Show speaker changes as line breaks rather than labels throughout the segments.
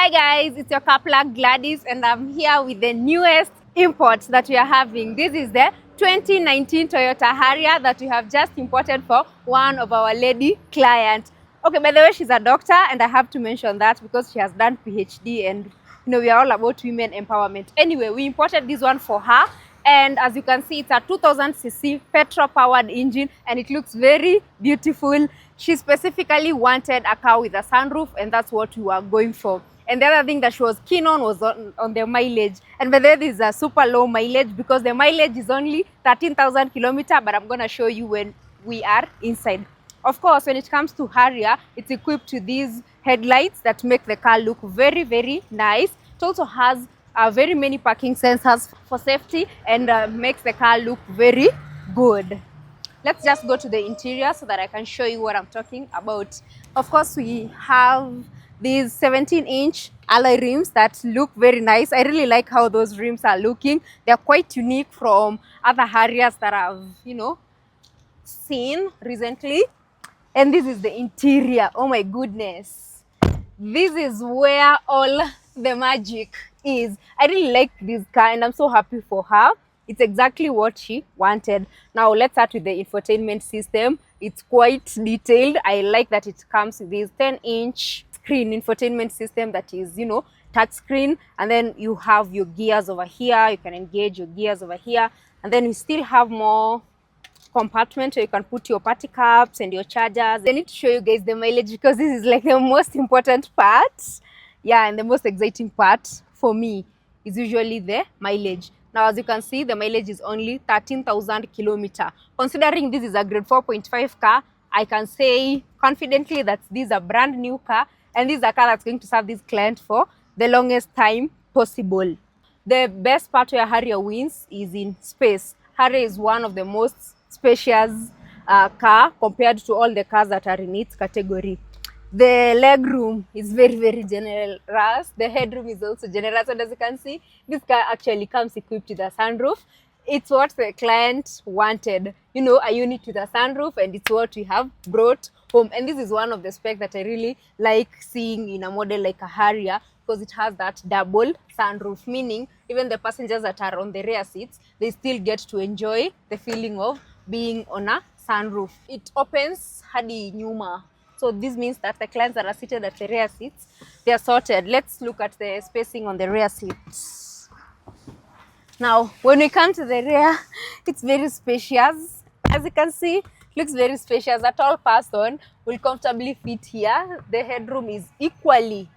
Hi guys, it's your coupler Gladys and I'm here with the newest imports that we are having. This is the 2019 Toyota Harrier that we have just imported for one of our lady clients. Okay, by the way, she's a doctor and I have to mention that because she has done PhD and we are all about women empowerment. Anyway, we imported this one for her. And as you can see, it's a 2000cc petrol-powered engine and it looks very beautiful. She specifically wanted a car with a sunroof and that's what we were going for. And the other thing that she was keen on was on the mileage. And by the way, this is a super low mileage because the mileage is only 13,000 kilometers, but I'm going to show you when we are inside. Of course, when it comes to Harrier, it's equipped with these headlights that make the car look very, very nice. It also has very many parking sensors for safety and makes the car look very good. Let's just go to the interior so that I can show you what I'm talking about. Of course, we have these 17-inch alloy rims that look very nice. I really like how those rims are looking. They're quite unique from other Harriers that I've, seen recently. And this is the interior. Oh my goodness. This is where all the magic is. I really like this car and I'm so happy for her. It's exactly what she wanted. Now let's start with the infotainment system. It's quite detailed. I like that it comes with this 10-inch screen infotainment system that is, touch screen. And then you have your gears over here. You can engage your gears over here. And then you still have more compartment where you can put your party caps and your chargers. I need to show you guys the mileage because this is like the most important part. Yeah, and the most exciting part for me is usually the mileage. Now, as you can see, the mileage is only 13,000 kilometers. Considering this is a grade 4.5 car, I can say confidently that this is a brand new car and this is a car that's going to serve this client for the longest time possible. The best part where Harrier wins is in space. Harrier is one of the most spacious car compared to all the cars that are in its category. The leg room is very, very generous. The headroom is also generous. And as you can see, this car actually comes equipped with a sunroof. It's what the client wanted, a unit with a sunroof, and it's what we have brought home. And this is one of the specs that I really like seeing in a model like a Harrier because it has that double sunroof, meaning even the passengers that are on the rear seats, they still get to enjoy the feeling of being on a sunroof. It opens hadi nyuma. So this means that the clients that are seated at the rear seats, they are sorted. Let's look at the spacing on the rear seats. Now, when we come to the rear, it's very spacious. As you can see, it looks very spacious. A tall person will comfortably fit here. The headroom is equally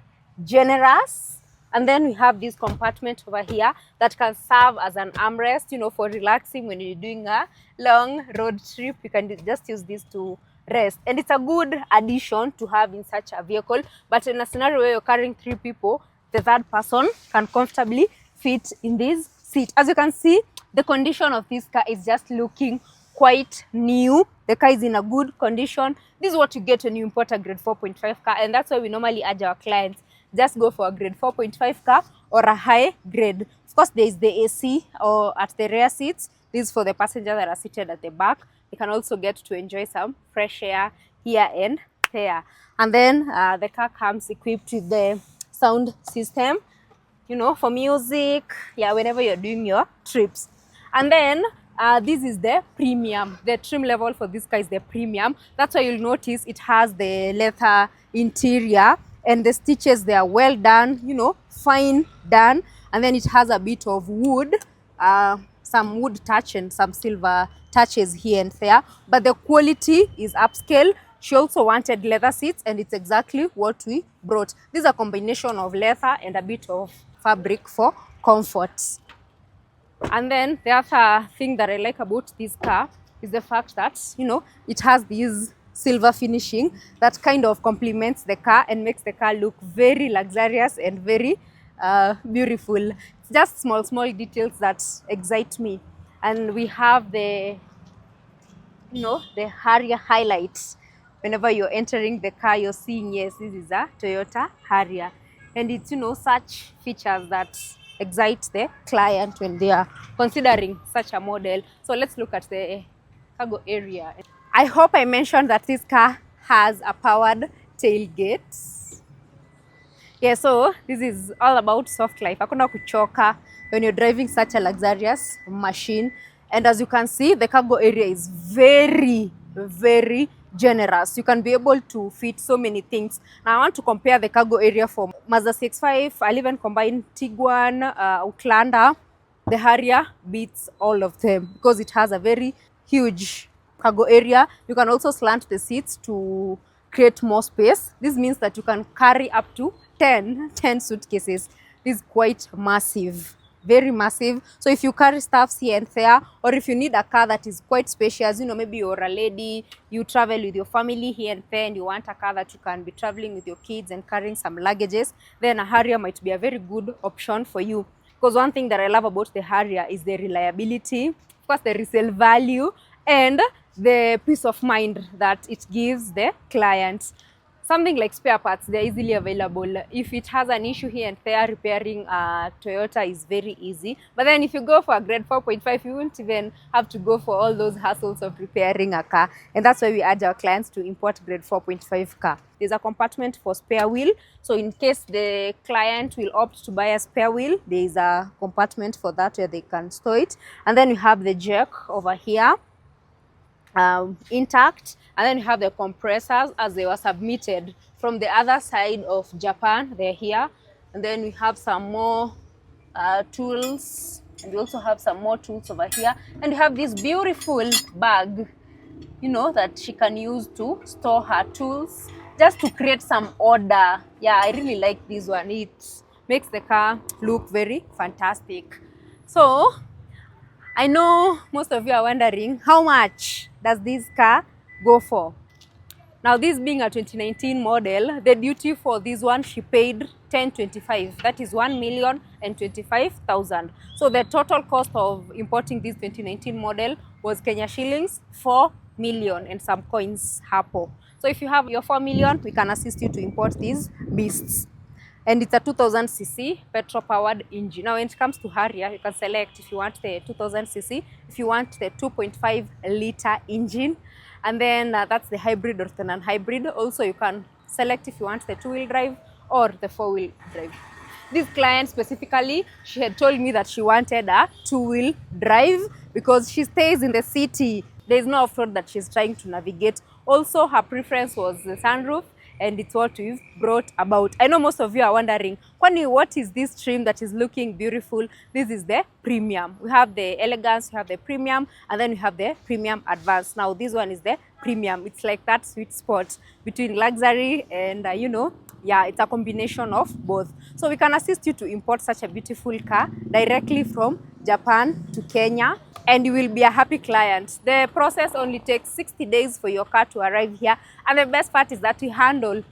generous. And then we have this compartment over here that can serve as an armrest, for relaxing when you're doing a long road trip. You can just use this to rest. And it's a good addition to have in such a vehicle. But in a scenario where you're carrying 3 people, the third person can comfortably fit in this seat. As you can see, the condition of this car is just looking quite new. The car is in a good condition. This is what you get when you import a grade 4.5 car. And that's why we normally urge our clients, just go for a grade 4.5 car or a high grade. Of course, there is the AC or at the rear seats. This is for the passengers that are seated at the back. You can also get to enjoy some fresh air here and there. And then the car comes equipped with the sound system, for music, whenever you're doing your trips. And then this is the premium. The trim level for this car is the premium. That's why you'll notice it has the leather interior and the stitches, they are well done, fine done. And then it has a bit of wood, some wood touch and some silver touches here and there. But the quality is upscale. She also wanted leather seats and it's exactly what we brought. This is a combination of leather and a bit of fabric for comfort. And then the other thing that I like about this car is the fact that, it has these silver finishing that kind of complements the car and makes the car look very luxurious and very beautiful. It's just small details that excite me. And we have the Harrier highlights. Whenever you're entering the car, you're seeing, yes, this is a Toyota Harrier. And it's, such features that excite the client when they are considering such a model. So let's look at the cargo area. I hope I mentioned that this car has a powered tailgate. Yeah, so this is all about soft life. Hakuna kuchoka when you're driving such a luxurious machine. And as you can see, the cargo area is very, very generous. You can be able to fit so many things. Now I want to compare the cargo area for Mazda 6.5, I'll even combine Tiguan, Outlander. The Harrier beats all of them because it has a very huge cargo area. You can also slant the seats to create more space. This means that you can carry up to 10 suitcases. This is quite massive, very massive. So if you carry stuffs here and there, or if you need a car that is quite spacious, you know, maybe you're a lady, you travel with your family here and there, and you want a car that you can be traveling with your kids and carrying some luggages, then a Harrier might be a very good option for you. Because one thing that I love about the Harrier is the reliability, of course the resale value, and the peace of mind that it gives the client. Something like spare parts, they're easily available. If it has an issue here and there, repairing a Toyota is very easy. But then if you go for a grade 4.5, you won't even have to go for all those hassles of repairing a car. And that's why we urge our clients to import grade 4.5 car. There's a compartment for spare wheel. So in case the client will opt to buy a spare wheel, there is a compartment for that where they can store it. And then you have the jack over here. Intact, and then you have the compressors as they were submitted from the other side of Japan. They're here, and then we have some more tools, and we also have some more tools over here, and we have this beautiful bag, you know, that she can use to store her tools, just to create some order. Yeah, I really like this one. It makes the car look very fantastic. So I know most of you are wondering, how much does this car go for? Now, this being a 2019 model, the duty for this one, she paid 1025. That is 1,025,000. So the total cost of importing this 2019 model was Kenya shillings 4 million and some coins hapo. So if you have your 4 million, we can assist you to import these beasts. And it's a 2000cc petrol-powered engine. Now, when it comes to Harrier, you can select if you want the 2000cc, if you want the 2.5-liter engine, and then that's the hybrid or the non-hybrid. Also, you can select if you want the 2-wheel drive or the 4-wheel drive. This client specifically, she had told me that she wanted a 2-wheel drive because she stays in the city. There is no off-road that she's trying to navigate. Also, her preference was the sunroof, and it's what we've brought about. I know most of you are wondering, Kwani, what is this trim that is looking beautiful? This is the premium. We have the elegance, we have the premium, and then we have the premium advanced. Now, this one is the premium. It's like that sweet spot between luxury and, you know, yeah, it's a combination of both. So we can assist you to import such a beautiful car directly from Japan to Kenya, and you will be a happy client. The process only takes 60 days for your car to arrive here. And the best part is that we handle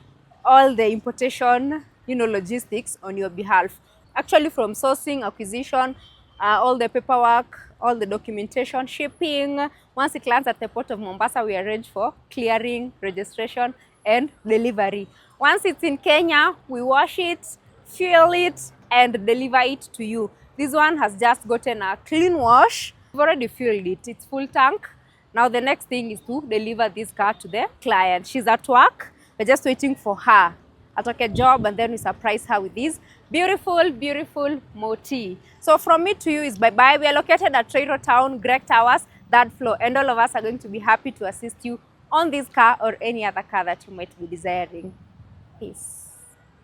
all the importation, you know, logistics on your behalf. Actually, from sourcing, acquisition, all the paperwork, all the documentation, shipping. Once it lands at the port of Mombasa, we arrange for clearing, registration, and delivery. Once it's in Kenya, we wash it, fuel it, and deliver it to you. This one has just gotten a clean wash. We've already fueled it. It's full tank. Now the next thing is to deliver this car to the client. She's at work. We're just waiting for her at a job, and then we surprise her with this beautiful, beautiful moti. So from me to you is bye-bye. We are located at Ruiru Town, Greek Towers, third floor, and all of us are going to be happy to assist you on this car or any other car that you might be desiring. Peace.